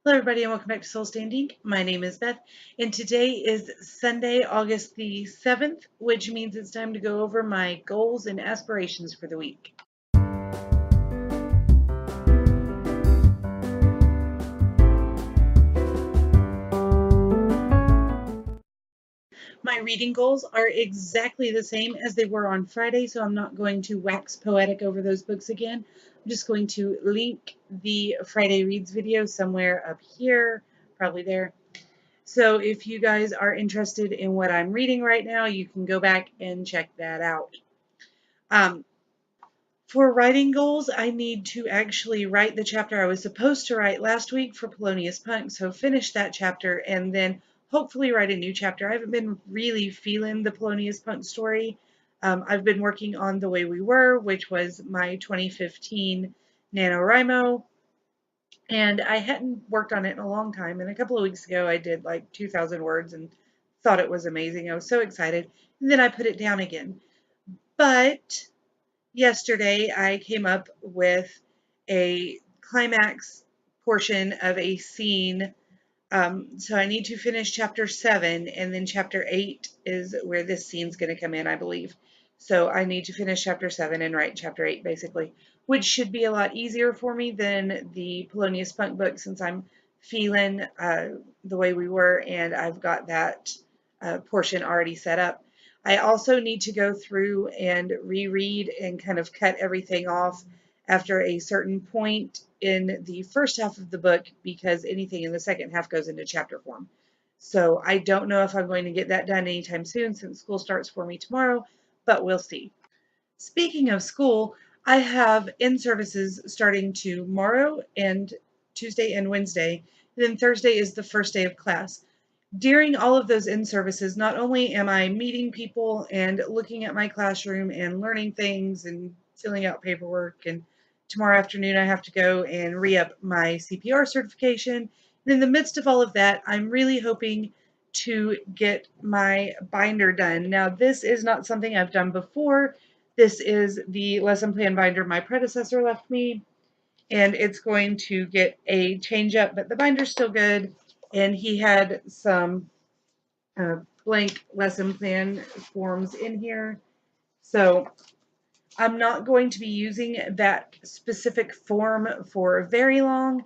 Hello, everybody, and welcome back to Soul Standing. My name is Beth, and today is Sunday, August the 7th, which means it's time to go over my goals and aspirations for the week. My reading goals are exactly the same as they were on Friday, so I'm not going to wax poetic over those books again. I'm just going to link the Friday Reads video somewhere up here, probably there. So if you guys are interested in what I'm reading right now, you can go back and check that out. For writing goals, I need to actually write the chapter I was supposed to write last week for Polonius Punk, so finish that chapter and then hopefully write a new chapter. I haven't been really feeling the Polonius Punk story. I've been working on The Way We Were, which was my 2015 NaNoWriMo, and I hadn't worked on it in a long time. And a couple of weeks ago, I did like 2,000 words and thought it was amazing. I was so excited. And then I put it down again. But yesterday, I came up with a climax portion of a scene. So I need to finish chapter 7, and then chapter 8 is where this scene's going to come in, I believe. So I need to finish chapter 7 and write chapter 8, basically, which should be a lot easier for me than the Polonius Punk book since I'm feeling The Way We Were, and I've got that portion already set up. I also need to go through and reread and kind of cut everything off after a certain point in the first half of the book because anything in the second half goes into chapter form. So I don't know if I'm going to get that done anytime soon since school starts for me tomorrow, but we'll see. Speaking of school, I have in-services starting tomorrow and Tuesday and Wednesday. And then Thursday is the first day of class. During all of those in-services, not only am I meeting people and looking at my classroom and learning things and filling out paperwork, and tomorrow afternoon I have to go and re-up my CPR certification. And in the midst of all of that, I'm really hoping to get my binder done. Now, this is not something I've done before. This is the lesson plan binder my predecessor left me, and it's going to get a change up, but the binder's still good. And he had some blank lesson plan forms in here. So I'm not going to be using that specific form for very long.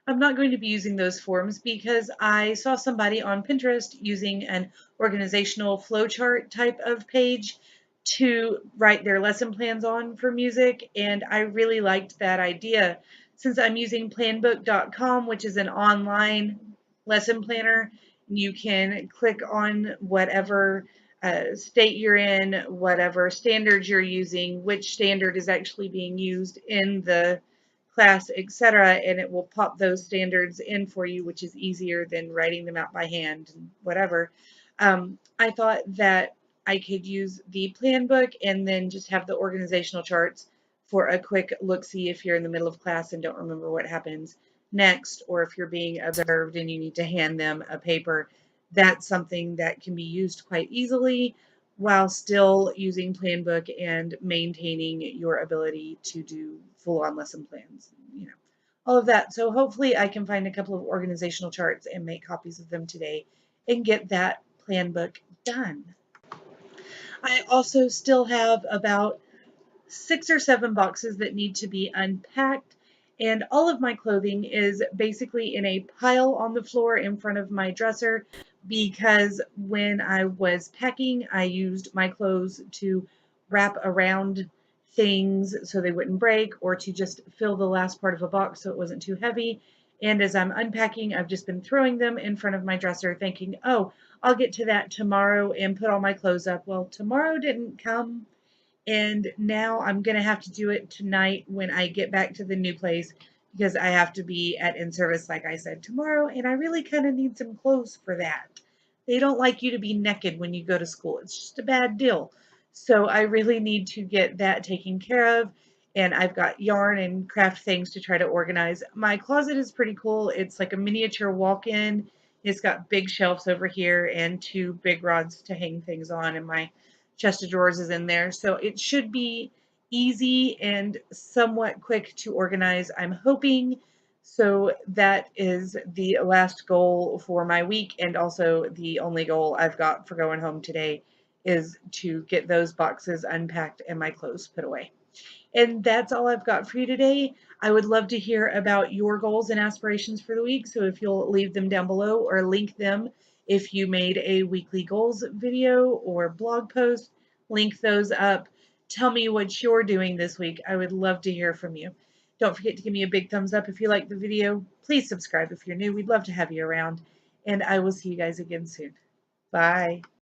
I'm not going to be using those forms because I saw somebody on Pinterest using an organizational flowchart type of page to write their lesson plans on for music, and I really liked that idea. Since I'm using planbook.com, which is an online lesson planner, you can click on whatever state you're in, whatever standards you're using, which standard is actually being used in the class, etc., and it will pop those standards in for you, which is easier than writing them out by hand and whatever. I thought that I could use the plan book and then just have the organizational charts for a quick look-see if you're in the middle of class and don't remember what happens next, or if you're being observed and you need to hand them a paper. That's something that can be used quite easily while still using Planbook and maintaining your ability to do full-on lesson plans, all of that. So hopefully I can find a couple of organizational charts and make copies of them today and get that Planbook done. I also still have about 6 or 7 boxes that need to be unpacked, and all of my clothing is basically in a pile on the floor in front of my dresser because when I was packing, I used my clothes to wrap around things so they wouldn't break, or to just fill the last part of a box so it wasn't too heavy. And as I'm unpacking, I've just been throwing them in front of my dresser thinking, oh, I'll get to that tomorrow and put all my clothes up. Well, tomorrow didn't come, and now I'm going to have to do it tonight when I get back to the new place because I have to be at in-service, like I said, tomorrow, and I really kind of need some clothes for that. They don't like you to be naked when you go to school. It's just a bad deal. So I really need to get that taken care of, and I've got yarn and craft things to try to organize. My closet is pretty cool. It's like a miniature walk-in. It's got big shelves over here and 2 big rods to hang things on, and my chest of drawers is in there. So it should be easy and somewhat quick to organize. I'm hoping So that is the last goal for my week, and also the only goal I've got for going home today is to get those boxes unpacked and my clothes put away. And that's all I've got for you today. I would love to hear about your goals and aspirations for the week. So if you'll leave them down below or link them if you made a weekly goals video or blog post, link those up. Tell me what you're doing this week. I would love to hear from you. Don't forget to give me a big thumbs up if you like the video. Please subscribe if you're new. We'd love to have you around. And I will see you guys again soon. Bye.